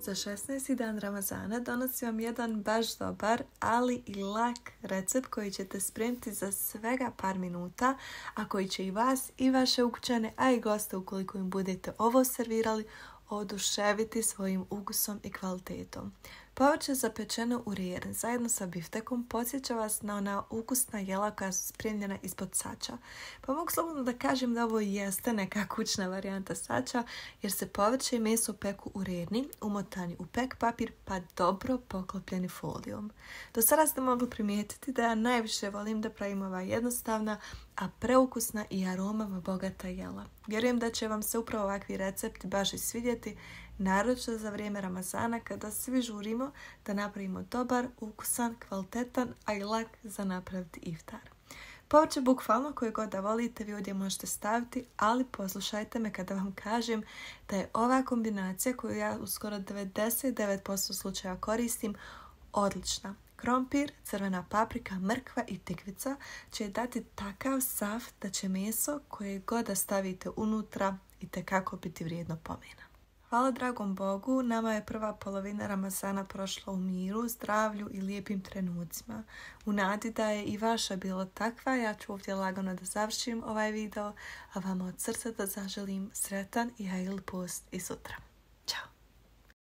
Za 16. dan Ramazana donosim vam jedan baš dobar, ali i lak recept koji ćete spremiti za svega par minuta, a koji će i vas i vaše ukućane, a i goste ukoliko im budete ovo servirali, oduševiti svojim ukusom i kvalitetom. Povrće zapečeno u reren zajedno sa biftekom podsjeća vas na ona ukusna jela koja su spremljena ispod sača. Pa mogu slobodno da kažem da ovo jeste neka kućna varijanta sača, jer se povrće i meso peku u rerni, umotani u pek papir pa dobro poklopljeni folijom. Do sada ste mogli primijetiti da ja najviše volim da pravim ova jednostavna, a preukusna i aromama bogata jela. Vjerujem da će vam se upravo ovakvi recepti baš i svidjeti, naročito za vrijeme Ramazana kada svi žurimo da napravimo dobar, ukusan, kvalitetan, a i lak za napraviti iftar. Povrće bukvalno koje god da volite vi ovdje možete staviti, ali poslušajte me kada vam kažem da je ova kombinacija koju ja u skoro 99% slučaja koristim odlična. Krompir, crvena paprika, mrkva i tikvica će dati takav saft da će meso koje god da stavite unutra itekako biti vrijedno pomena. Hvala dragom Bogu, nama je prva polovina Ramazana prošla u miru, zdravlju i lijepim trenucima. U nadi da je i vaša bila takva, ja ću ovdje lagano da završim ovaj video, a vama od srca da zaželim sretan i hajl post i sutra.